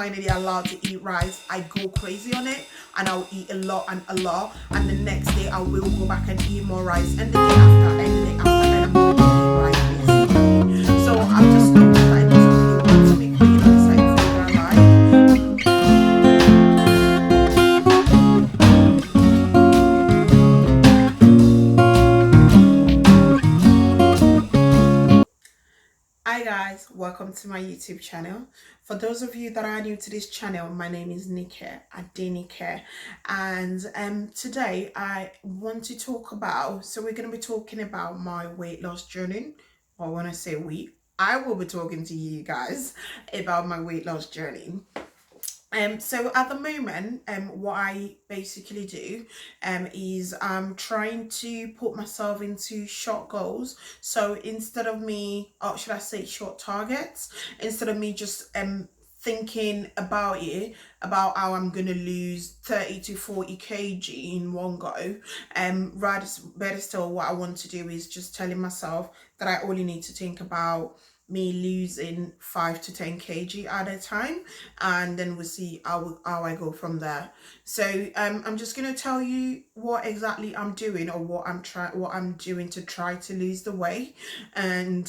finally allowed to eat rice, I go crazy on it and I'll eat a lot and a lot. And the next day I will go back and eat more rice. And the day after, and the day after, and I'm going to eat rice basically. So I've just noticed that it doesn't really work for me creating the same food that I like. Hi guys, welcome to my YouTube channel. For those of you that are new to this channel, my name is Adenike, and today I want to talk about, so we're going to be talking about my weight loss journey. Well, when I say we, I will be talking to you guys about my weight loss journey. So at the moment, what I basically do is I'm trying to put myself into short goals. So instead of me, or should I say short targets, instead of me just thinking about it, about how I'm gonna lose 30 to 40 kg in one go, rather better still, what I want to do is just telling myself that I only need to think about me losing 5 to 10 kg at a time, and then we'll see how I go from there. So I'm just going to tell you what exactly I'm doing, or what I'm doing to try to lose the weight. And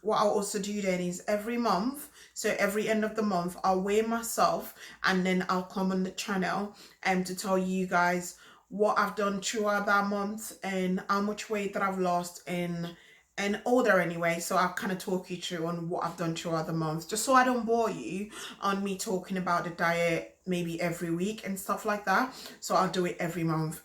what I'll also do then is every month, so every end of the month, I'll weigh myself, and then I'll come on the channel to tell you guys what I've done throughout that month and how much weight that I've lost and older anyway. So I'll kind of talk you through on what I've done throughout the month, just so I don't bore you on me talking about the diet maybe every week and stuff like that. So I'll do it every month.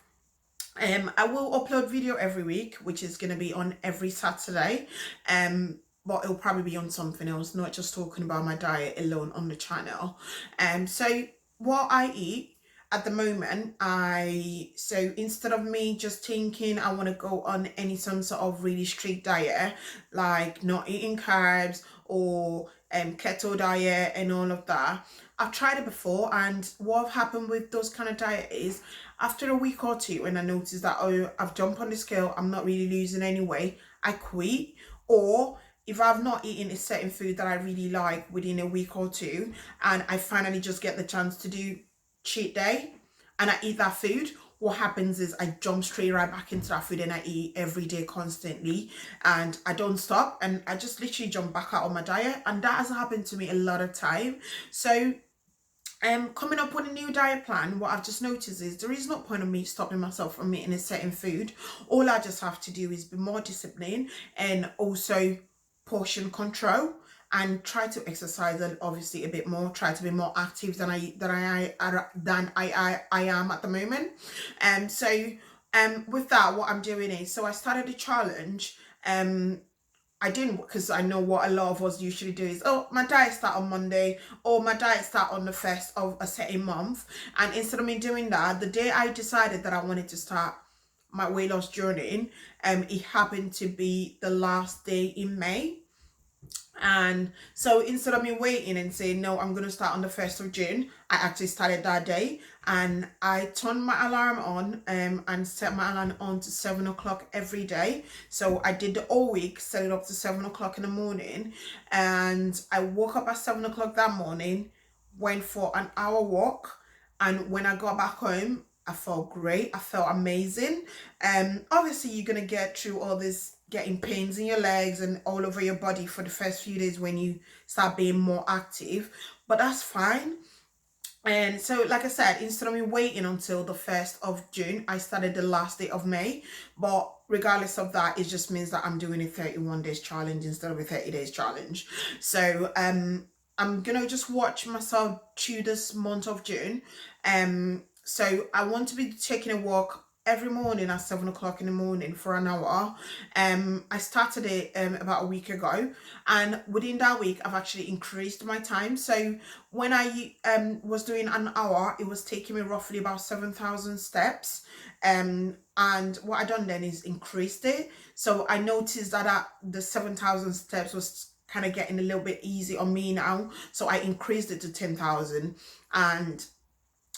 I will upload video every week, which is going to be on every Saturday, but it'll probably be on something else, not just talking about my diet alone on the channel. So what I eat at the moment, so instead of me just thinking I want to go on some sort of really strict diet, like not eating carbs or keto diet and all of that, I've tried it before, and what happened with those kind of diet is after a week or two, when I noticed that, oh, I've jumped on the scale, I'm not really losing any weight, I quit. Or if I've not eaten a certain food that I really like within a week or two, and I finally just get the chance to do cheat day and I eat that food, what happens is I jump straight right back into that food and I eat every day constantly, and I don't stop, and I just literally jump back out of my diet. And that has happened to me a lot of time. So coming up with a new diet plan, what I've just noticed is there is no point of me stopping myself from eating a certain food. All I just have to do is be more disciplined, and also portion control, and try to exercise, and obviously a bit more, try to be more active than I am at the moment. So with that, what I'm doing is, so I started a challenge. I didn't, because I know what a lot of us usually do is, oh, my diet start on Monday, or my diet start on the first of a certain month. And instead of me doing that, the day I decided that I wanted to start my weight loss journey, it happened to be the last day in May. And so instead of me waiting and saying, no, I'm going to start on the 1st of June, I actually started that day, and I turned my alarm on and set my alarm on to 7 o'clock every day. So I did the whole week, set it up to 7 o'clock in the morning, and I woke up at 7 o'clock that morning, went for an hour walk, and when I got back home, I felt great. I felt amazing. Obviously you're going to get through all this getting pains in your legs and all over your body for the first few days when you start being more active, but that's fine. And so, like I said, instead of me waiting until the 1st of June, I started the last day of May. But regardless of that, it just means that I'm doing a 31 days challenge instead of a 30 days challenge. So I'm gonna just watch myself through this month of June. So I want to be taking a walk every morning at 7 o'clock in the morning for an hour. I started it about a week ago, and within that week I've actually increased my time. So when I was doing an hour, it was taking me roughly about 7,000 steps, and what I done then is increased it. So I noticed that the 7,000 steps was kind of getting a little bit easy on me now, so I increased it to 10,000, and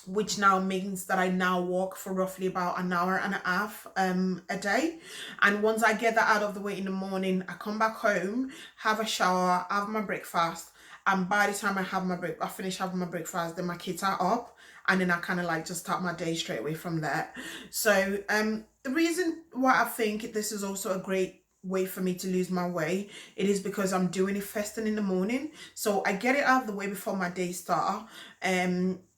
which now means that I now walk for roughly about an hour and a half a day. And once I get that out of the way in the morning, I come back home, have a shower, have my breakfast, and by the time I finish having my breakfast, then my kids are up, and then I kind of like just start my day straight away from there. So the reason why I think this is also a great way for me to lose my weight, it is because I'm doing it first thing in the morning, so I get it out of the way before my day start.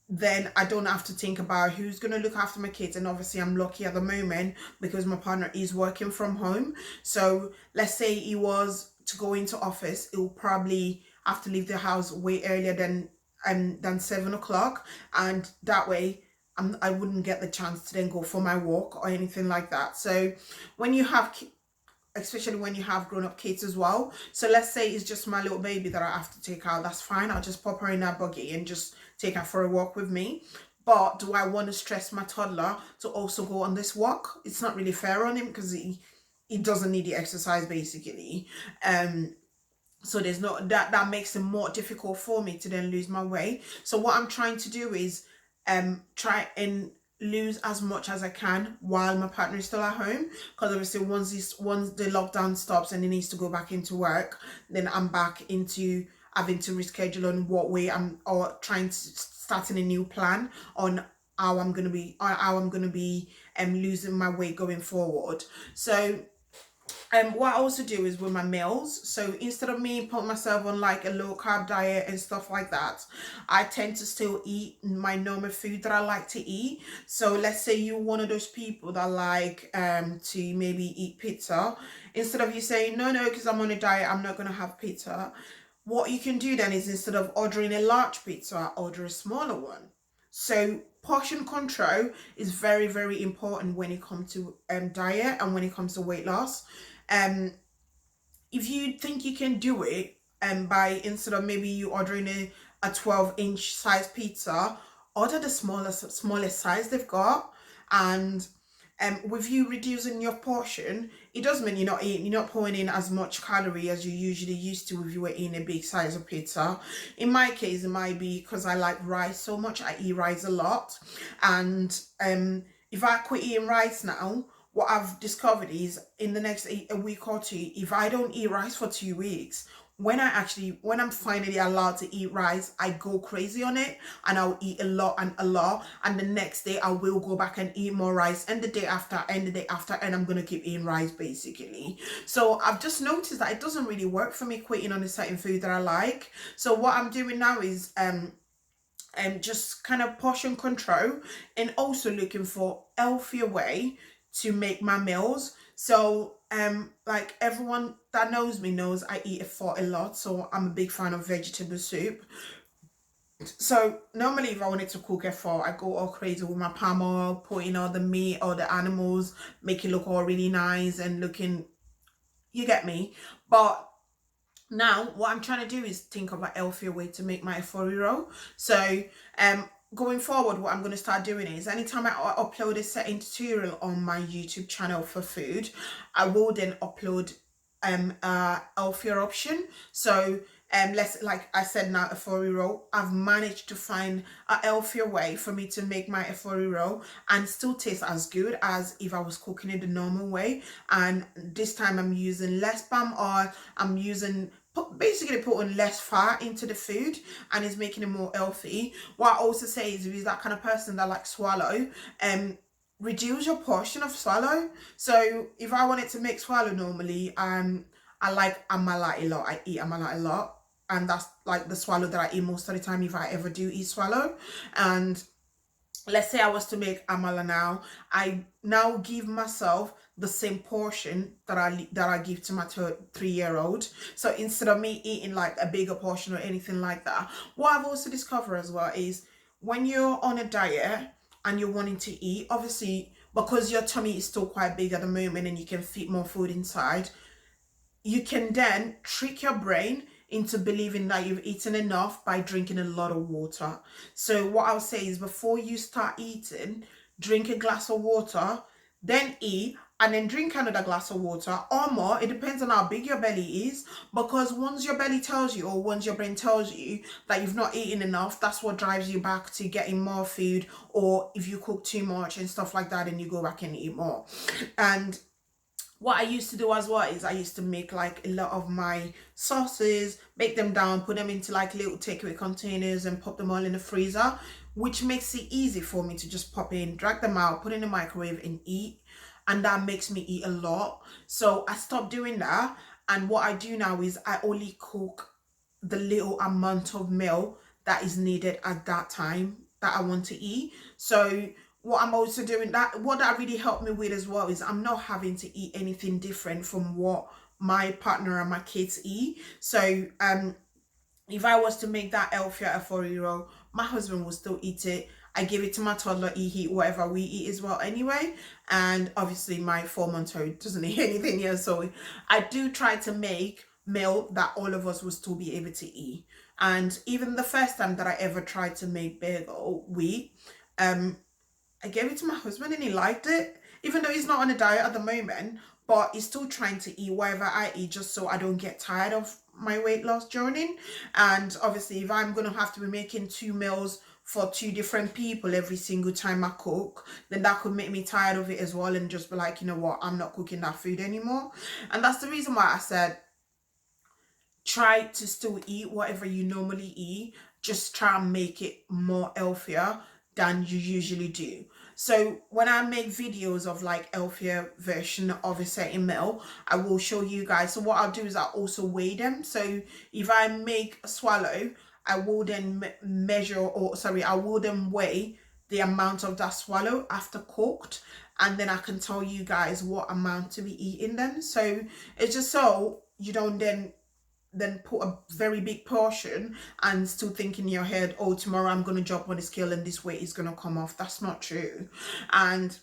Then I don't have to think about who's going to look after my kids. And obviously I'm lucky at the moment because my partner is working from home. So let's say he was to go into office, he'll probably have to leave the house way earlier than 7 o'clock, and that way I wouldn't get the chance to then go for my walk or anything like that. So when you have, especially when you have grown-up kids as well, so let's say it's just my little baby that I have to take out, that's fine, I'll just pop her in that buggy and just take her for a walk with me. But do I want to stress my toddler to also go on this walk? It's not really fair on him because he doesn't need the exercise basically. So there's not that makes it more difficult for me to then lose my weight. So what I'm trying to do is try and lose as much as I can while my partner is still at home, because obviously once the lockdown stops and he needs to go back into work, then I'm back into having to reschedule on what way or trying to starting a new plan on how I'm gonna be losing my weight going forward. So what I also do is with my meals, so instead of me putting myself on like a low carb diet and stuff like that, I tend to still eat my normal food that I like to eat. So let's say you're one of those people that like to maybe eat pizza. Instead of you saying no because I'm on a diet, I'm not going to have pizza, what you can do then is, instead of ordering a large pizza, order a smaller one. So portion control is very, very important when it comes to diet and when it comes to weight loss. If you think you can do it by, instead of maybe you ordering a 12-inch size pizza, order the smallest size they've got. And with you reducing your portion, it does mean you're not pouring in as much calorie as you usually used to if you were eating a big size of pizza. In my case, it might be because I like rice so much. I eat rice a lot, and if I quit eating rice now, what I've discovered is in the next a week or two, if I don't eat rice for 2 weeks, when I'm finally allowed to eat rice, I go crazy on it and I'll eat a lot, and the next day I will go back and eat more rice, and the day after, and I'm gonna keep eating rice basically. So I've just noticed that it doesn't really work for me quitting on a certain food that I like. So what I'm doing now is just kind of portion control, and also looking for healthier way to make my meals. So like everyone that knows me knows I eat a lot, so I'm a big fan of vegetable soup. So normally if I wanted to cook a pho, I go all crazy with my palm oil, putting all the meat or the animals, make it look all really nice and looking, you get me. But now what I'm trying to do is think of a healthier way to make my efori roll. So going forward, what I'm going to start doing is, anytime I upload a certain tutorial on my YouTube channel for food, I will then upload a healthier option. So let's, like I said, now efori roll, I've managed to find a healthier way for me to make my efori roll and still taste as good as if I was cooking it the normal way. And this time I'm using less palm oil, I'm using basically putting less fat into the food, and is making it more healthy. What I also say is, if you're that kind of person that like swallow, reduce your portion of swallow. So if I wanted to make swallow normally, I like amala a lot. I eat amala a lot, and that's like the swallow that I eat most of the time if I ever do eat swallow. And let's say I was to make amala now, I now give myself the same portion that I give to my 3-year-old. So instead of me eating like a bigger portion or anything like that, what I've also discovered as well is, when you're on a diet and you're wanting to eat, obviously because your tummy is still quite big at the moment and you can fit more food inside, you can then trick your brain into believing that you've eaten enough by drinking a lot of water. So what I'll say is, before you start eating, drink a glass of water, then eat, and then drink another glass of water or more. It depends on how big your belly is, because once your belly tells you, or once your brain tells you that you've not eaten enough, that's what drives you back to getting more food, or if you cook too much and stuff like that, and you go back and eat more. And what I used to do as well is I used to make like a lot of my sauces, make them down, put them into like little takeaway containers and pop them all in the freezer, which makes it easy for me to just pop in, drag them out, put in the microwave and eat. And that makes me eat a lot. So I stopped doing that. And what I do now is I only cook the little amount of meal that is needed at that time that I want to eat. So what I'm also doing, that what that really helped me with as well is I'm not having to eat anything different from what my partner and my kids eat. So if I was to make that healthier a 4-year-old, my husband will still eat it. I give it to my toddler, he eat whatever we eat as well anyway. And obviously my 4-month-old doesn't eat anything here. So I do try to make meal that all of us will still be able to eat. And even the first time that I ever tried to make bagel wheat, I gave it to my husband and he liked it, even though he's not on a diet at the moment, but he's still trying to eat whatever I eat just so I don't get tired of my weight loss journey. And obviously, if I'm going to have to be making 2 meals for 2 different people every single time I cook, then that could make me tired of it as well and just be like, you know what, I'm not cooking that food anymore. And that's the reason why I said try to still eat whatever you normally eat, just try and make it more healthier than you usually do. So when I make videos of like healthier version of a certain meal, I will show you guys. So what I'll do is I'll also weigh them. So if I make a swallow, I will then measure, or sorry, I will then weigh the amount of that swallow after cooked, and then I can tell you guys what amount to be eating them. So it's just so you don't then put a very big portion and still think in your head, oh, tomorrow I'm going to jump on the scale and this weight is going to come off. That's not true. And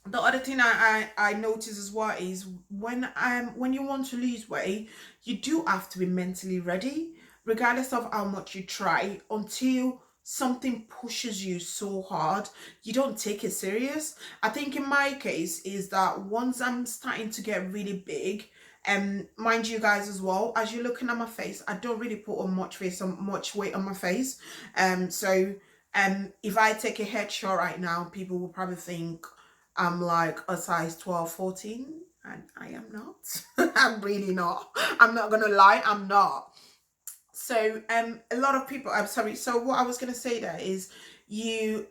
the other thing I notice as well is when you want to lose weight, you do have to be mentally ready, regardless of how much you try, until something pushes you so hard, you don't take it serious. I think in my case is that once I'm starting to get really big, and mind you guys as well, as you're looking at my face, I don't really put on much weight on my face. So if I take a headshot right now, people will probably think I'm like a size 12, 14, and I am not. I'm really not. I'm not gonna lie, I'm not. So a lot of people, I'm sorry, so what I was gonna say there is you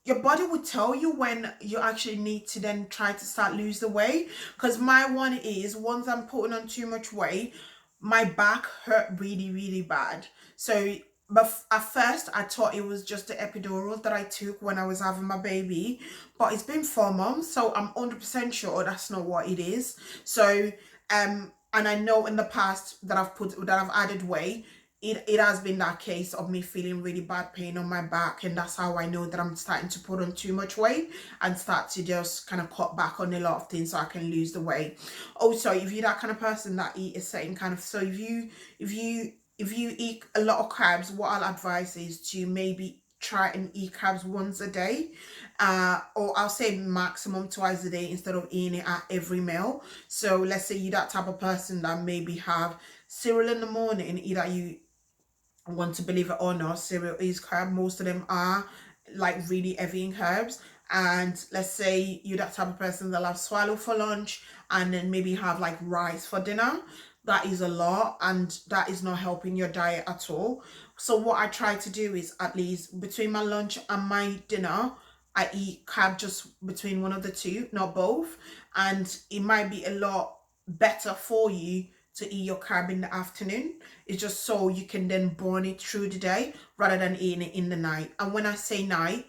your body will tell you when you actually need to then try to start lose the weight. Because my one is, once I'm putting on too much weight, my back hurt really, really bad. So but at first I thought it was just the epidural that I took when I was having my baby, but it's been 4 months, so I'm 100% sure that's not what it is. So and I know in the past that I've added weight, it has been that case of me feeling really bad pain on my back, and that's how I know that I'm starting to put on too much weight and start to just kind of cut back on a lot of things so I can lose the weight. Also, if you're that kind of person that eat a certain kind of, so if you eat a lot of carbs, what I'll advise is to maybe try and eat carbs once a day, or I'll say maximum twice a day instead of eating it at every meal. So let's say you're that type of person that maybe have cereal in the morning, either you want to believe it or not, cereal is carb. Most of them are like really heavy in carbs. And let's say you're that type of person that'll have swallow for lunch and then maybe have like rice for dinner. That is a lot, and that is not helping your diet at all. So what I try to do is, at least between my lunch and my dinner, I eat carb just between one of the two, not both. And it might be a lot better for you to eat your carb in the afternoon. It's just so you can then burn it through the day rather than eating it in the night. And when I say night,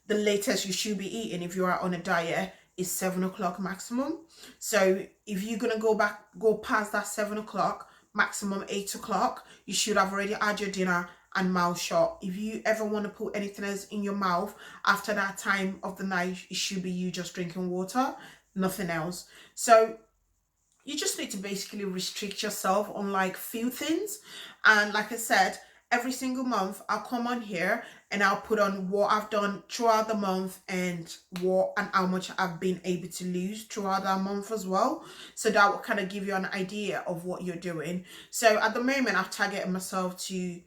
the latest you should be eating if you are on a diet is 7 o'clock maximum. So if you're gonna go past that 7 o'clock, maximum 8 o'clock, you should have already had your dinner and mouth shut. If you ever want to put anything else in your mouth after that time of the night, it should be you just drinking water, nothing else. So you just need to basically restrict yourself on like few things. And like I said, every single month I'll come on here and I'll put on what I've done throughout the month and how much I've been able to lose throughout that month as well. So that will kind of give you an idea of what you're doing. So at the moment I've targeted myself to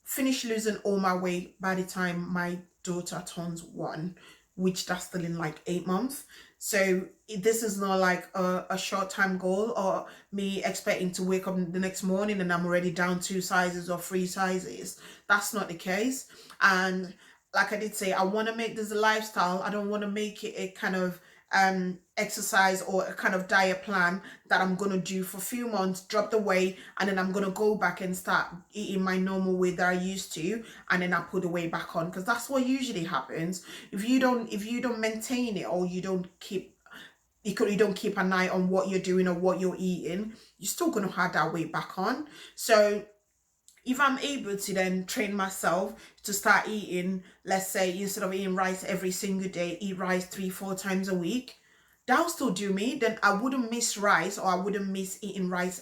finish losing all my weight by the time my daughter turns 1. which that's still in like 8 months. So this is not like a short time goal, or me expecting to wake up the next morning and I'm already down 2 sizes or 3 sizes. That's not the case. And like I did say, I want to make this a lifestyle. I don't want to make it a kind of exercise or a kind of diet plan that I'm gonna do for a few months, drop the weight, and then I'm gonna go back and start eating my normal weight that I used to, and then I put the weight back on, because that's what usually happens. If you don't maintain it, or you don't keep an eye on what you're doing or what you're eating, you're still gonna have that weight back on. So if I'm able to then train myself to start eating, let's say instead of eating rice every single day, eat rice 3-4 times a week, that'll still do me. Then I wouldn't miss rice, or I wouldn't miss eating rice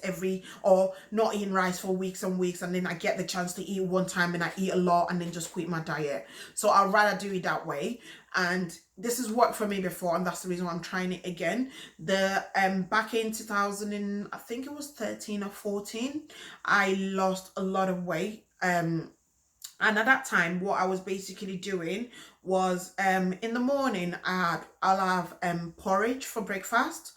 or not eating rice for weeks and weeks, and then I get the chance to eat one time and I eat a lot and then just quit my diet. So I'd rather do it that way. And this has worked for me before, and that's the reason why I'm trying it again. The back in 2000 and I think it was 13 or 14, I lost a lot of weight. And at that time, what I was basically doing was in the morning I'll have porridge for breakfast,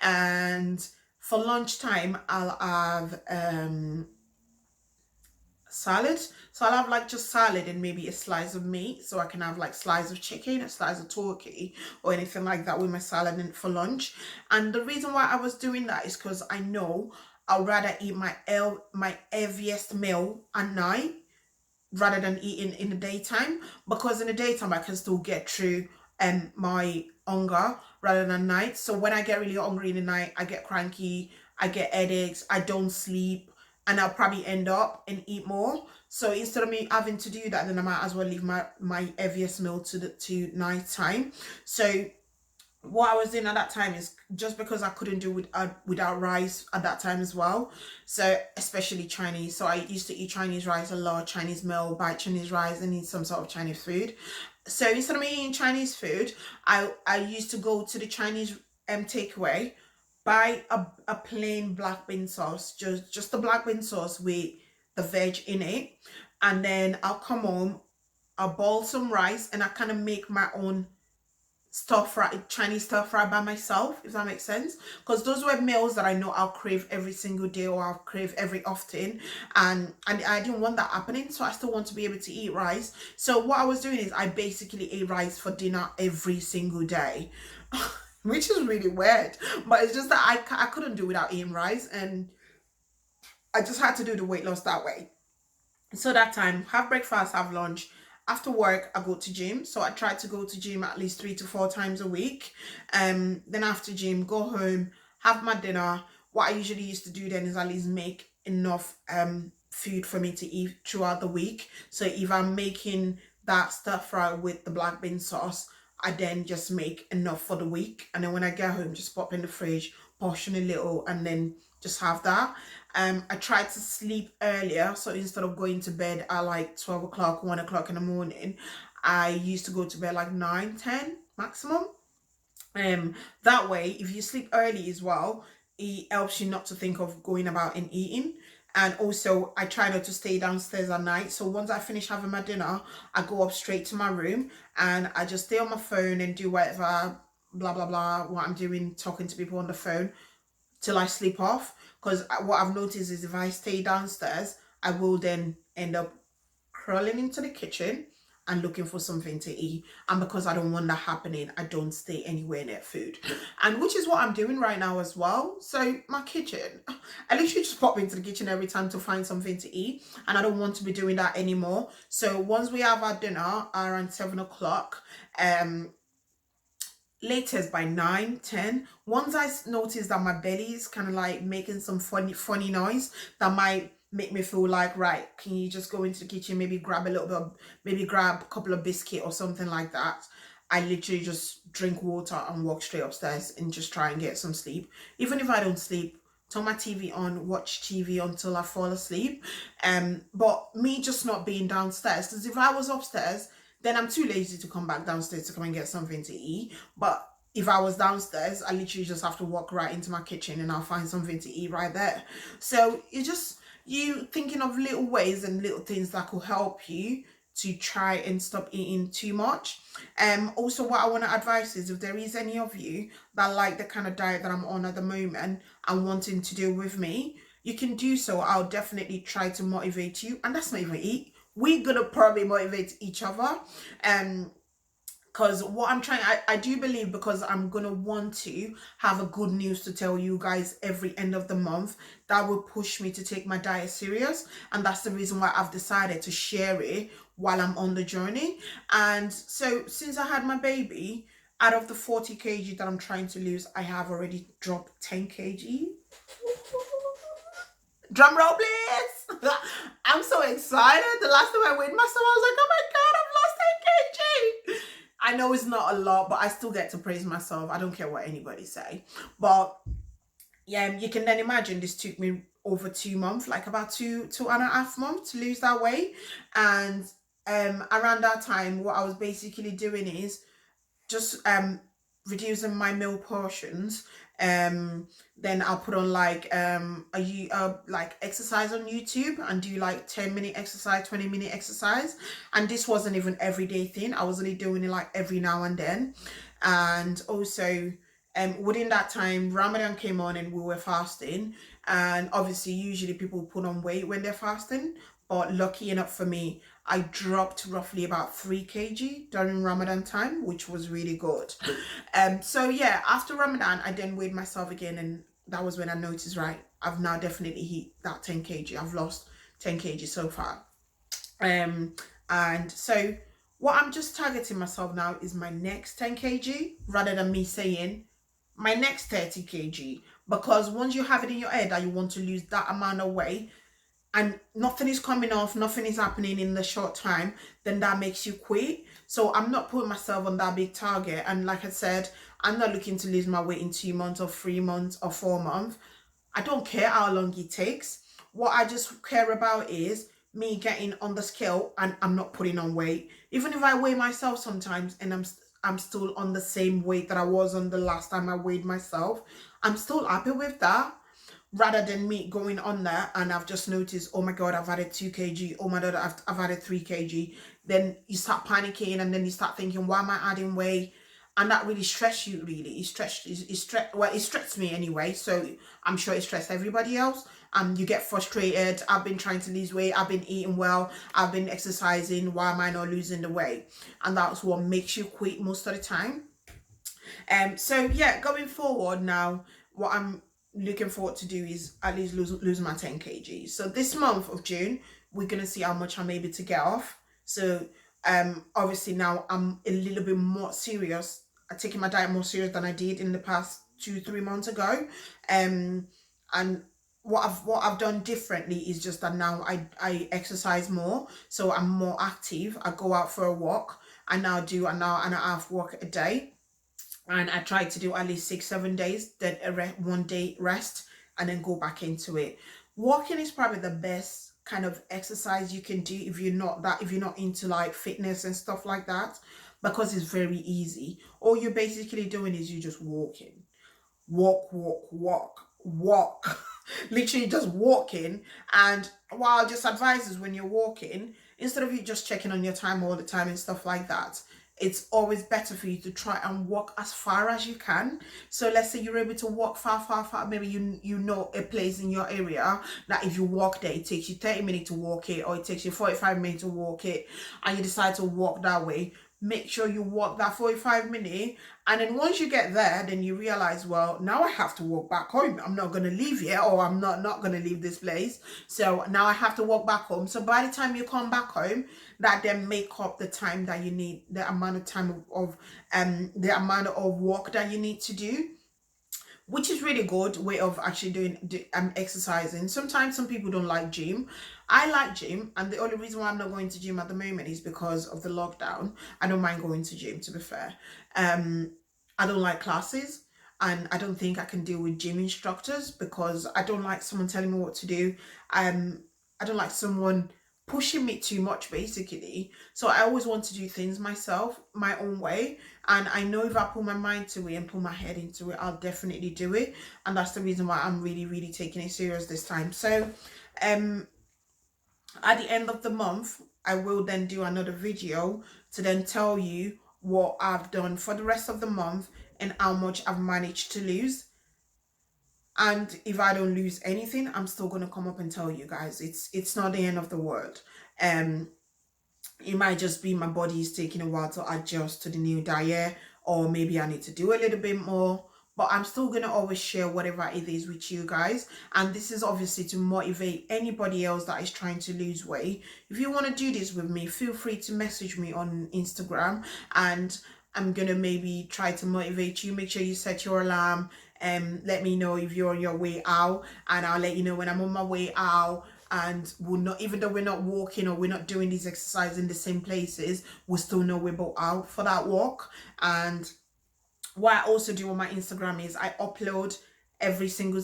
and for lunchtime I'll have salad. So I'll have like just salad and maybe a slice of meat, so I can have like slice of chicken, a slice of turkey, or anything like that with my salad and for lunch. And the reason why I was doing that is because I know I'd rather eat my heaviest meal at night rather than eating in the daytime, because in the daytime I can still get through my hunger rather than night. So when I get really hungry in the night, I get cranky, I get headaches, I don't sleep, and I'll probably end up and eat more. So instead of me having to do that, then I might as well leave my heaviest meal to night time. So what I was doing at that time is, just because I couldn't do without rice at that time as well. So especially Chinese. So I used to eat Chinese rice a lot, Chinese meal, buy Chinese rice, and eat some sort of Chinese food. So instead of me eating Chinese food, I used to go to the Chinese takeaway, buy a plain black bean sauce, just the black bean sauce with the veg in it, and then I'll come home, I'll boil some rice, and I kind of make my own stir fry, Chinese stir fry by myself, if that makes sense. Because those were meals that I know I'll crave every single day, or I'll crave every often. And I didn't want that happening. So I still want to be able to eat rice. So what I was doing is I basically ate rice for dinner every single day. Which is really weird. But it's just that I couldn't do without eating rice. And I just had to do the weight loss that way. So that time, have breakfast, have lunch. After work, I go to gym. So I try to go to gym at least 3 to 4 times a week. Then after gym, go home, have my dinner. What I usually used to do then is at least make enough food for me to eat throughout the week. So if I'm making that stir fry with the black bean sauce, I then just make enough for the week. And then when I get home, just pop in the fridge, portion a little, and then just have that. I try to sleep earlier, so instead of going to bed at like 12 o'clock, 1 o'clock in the morning, I used to go to bed like 9, 10 maximum. That way, if you sleep early as well, it helps you not to think of going about and eating. And also, I try not to stay downstairs at night. So once I finish having my dinner, I go up straight to my room and I just stay on my phone and do whatever, blah, blah, blah, what I'm doing, talking to people on the phone till I sleep off. Because what I've noticed is if I stay downstairs, I will then end up crawling into the kitchen and looking for something to eat. And because I don't want that happening, I don't stay anywhere near food. And which is what I'm doing right now as well. So my kitchen, I literally just pop into the kitchen every time to find something to eat. And I don't want to be doing that anymore. So once we have our dinner around 7 o'clock, latest by 9, 10. Once I notice that my belly is kind of like making some funny noise, that might make me feel like, right, can you just go into the kitchen, maybe grab a little bit of, maybe grab a couple of biscuit or something like that. I literally just drink water and walk straight upstairs and just try and get some sleep. Even if I don't sleep, turn my TV on, watch TV until I fall asleep. But me just not being downstairs, because if I was upstairs, then I'm too lazy to come back downstairs to come and get something to eat. But if I was downstairs, I literally just have to walk right into my kitchen and I'll find something to eat right there. So it's just you thinking of little ways and little things that could help you to try and stop eating too much. Also, what I want to advise is, if there is any of you that like the kind of diet that I'm on at the moment and wanting to do with me, you can do so. I'll definitely try to motivate you, and that's not even it. We're gonna probably motivate each other. Because what I'm trying, I do believe, because I'm gonna want to have a good news to tell you guys every end of the month, that will push me to take my diet serious. And that's the reason why I've decided to share it while I'm on the journey. And so since I had my baby, out of the 40 kg that I'm trying to lose, I have already dropped 10 kg. Drum roll, please. I'm so excited. The last time I weighed myself, I was like, oh my God, I've lost 10 kg. I know it's not a lot, but I still get to praise myself. I don't care what anybody say. But yeah, you can then imagine this took me over 2 months, like about two and a half months to lose that weight. And around that time, what I was basically doing is just reducing my meal portions. Then I'll put on like like exercise on YouTube and do like 10-minute exercise, 20-minute exercise. And this wasn't even everyday thing. I was only doing it like every now and then. And also within that time, Ramadan came on and we were fasting. And obviously usually people put on weight when they're fasting, but lucky enough for me, I dropped roughly about 3 kg during Ramadan time, which was really good. So yeah, after Ramadan, I then weighed myself again, and that was when I noticed, right, I've now definitely hit that 10 kg. I've lost 10 kg so far. And so what I'm just targeting myself now is my next 10 kg, rather than me saying my next 30 kg. Because once you have it in your head that you want to lose that amount of weight, and nothing is coming off, nothing is happening in the short time, then that makes you quit. So I'm not putting myself on that big target. And like I said, I'm not looking to lose my weight in 2 months or 3 months or 4 months. I don't care how long it takes. What I just care about is me getting on the scale and I'm not putting on weight. Even if I weigh myself sometimes and I'm still on the same weight that I was on the last time I weighed myself, I'm still happy with that. Rather than me going on there and I've just noticed, oh my God, I've added 2 kg, oh my God, I've added 3 kg. Then you start panicking, and then you start thinking, why am I adding weight? And that really stressed you, really. It stressed me anyway. So I'm sure it stressed everybody else. You get frustrated. I've been trying to lose weight. I've been eating well. I've been exercising. Why am I not losing the weight? And that's what makes you quit most of the time. So yeah, going forward now, what I'm looking forward to do is at least lose my 10 kg. So this month of June, we're gonna see how much I'm able to get off. So obviously now I'm a little bit more serious. I'm taking my diet more serious than I did in the past 2-3 months ago. And what I've done differently is just that now I exercise more, so I'm more active. I go out for a walk. I now do an hour and a half walk a day. And I try to do at least 6-7 days, then one day rest, and then go back into it. Walking is probably the best kind of exercise you can do if you're not into like fitness and stuff like that, because it's very easy. All you're basically doing is you're just walking. Walk. Literally just walking. And what I'll just advise is, when you're walking, instead of you just checking on your time all the time and stuff like that, it's always better for you to try and walk as far as you can. So let's say you're able to walk far. Maybe you know a place in your area that if you walk there, it takes you 30 minutes to walk it, or it takes you 45 minutes to walk it, and you decide to walk that way. Make sure you walk that 45 minutes, and then once you get there, then you realize, well, now I have to walk back home. I'm not going to leave here, or I'm not going to leave this place. So now I have to walk back home. So by the time you come back home, that then make up the time that you need, the amount of time of the amount of walk that you need to do, which is really good way of actually doing exercising. Sometimes some people don't like gym. I like gym, and the only reason why I'm not going to gym at the moment is because of the lockdown. I don't mind going to gym, to be fair. I don't like classes, and I don't think I can deal with gym instructors, because I don't like someone telling me what to do. I don't like someone pushing me too much, basically. So I always want to do things myself, my own way. And I know if I put my mind to it and put my head into it, I'll definitely do it. And that's the reason why I'm really taking it serious this time. So at the end of the month, I will then do another video to then tell you what I've done for the rest of the month and how much I've managed to lose. And if I don't lose anything, I'm still gonna come up and tell you guys. It's not the end of the world. Um, it might just be my body is taking a while to adjust to the new diet, or maybe I need to do a little bit more. But I'm still gonna always share whatever it is with you guys. And this is obviously to motivate anybody else that is trying to lose weight. If you want to do this with me, feel free to message me on Instagram, and I'm gonna maybe try to motivate you. Make sure you set your alarm and let me know if you're on your way out, and I'll let you know when I'm on my way out. And we'll not, even though we're not walking or we're not doing these exercises in the same places, we'll still know we're both out for that walk. And what I also do on my Instagram is I upload every single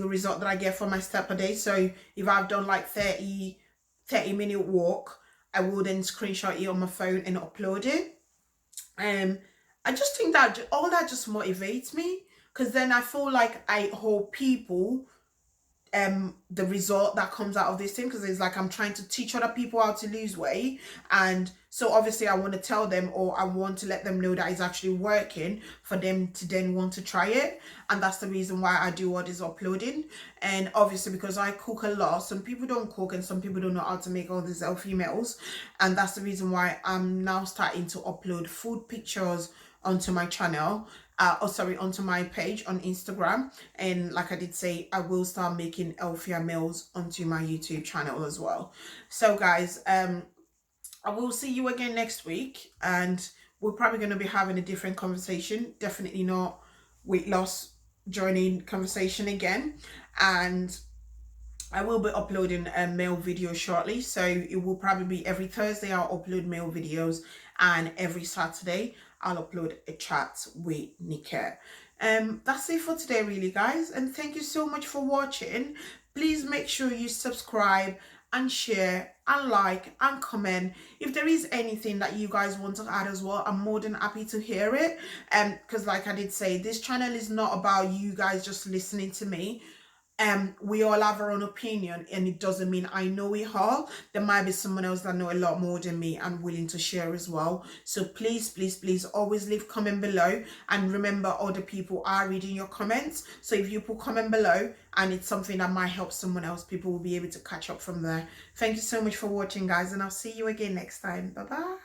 result that I get for my step a day. So if I've done like 30-minute walk, I will then screenshot it on my phone and upload it. I just think that all that just motivates me, because then I feel like I hold people the result that comes out of this thing, because it's like I'm trying to teach other people how to lose weight, and so obviously I want to tell them, or I want to let them know that it's actually working for them to then want to try it. And that's the reason why I do all this uploading. And obviously because I cook a lot, some people don't cook and some people don't know how to make all these healthy meals, and that's the reason why I'm now starting to upload food pictures onto my channel, onto my page on Instagram. And like I did say, I will start making healthier meals onto my YouTube channel as well. So guys, I will see you again next week, and we're probably going to be having a different conversation. Definitely not weight loss journey conversation again. And I will be uploading a mail video shortly, so it will probably be every Thursday I'll upload mail videos, and every Saturday I'll upload a chat with Nika. That's it for today really guys, and thank you so much for watching. Please make sure you subscribe and share and like and comment. If there is anything that you guys want to add as well, I'm more than happy to hear it. Because like I did say, this channel is not about you guys just listening to me. We all have our own opinion, and it doesn't mean I know it all. There might be someone else that know a lot more than me and willing to share as well. So please, please, please always leave comment below, and remember other people are reading your comments. So if you put comment below and it's something that might help someone else, people will be able to catch up from there. Thank you so much for watching guys, and I'll see you again next time. Bye bye.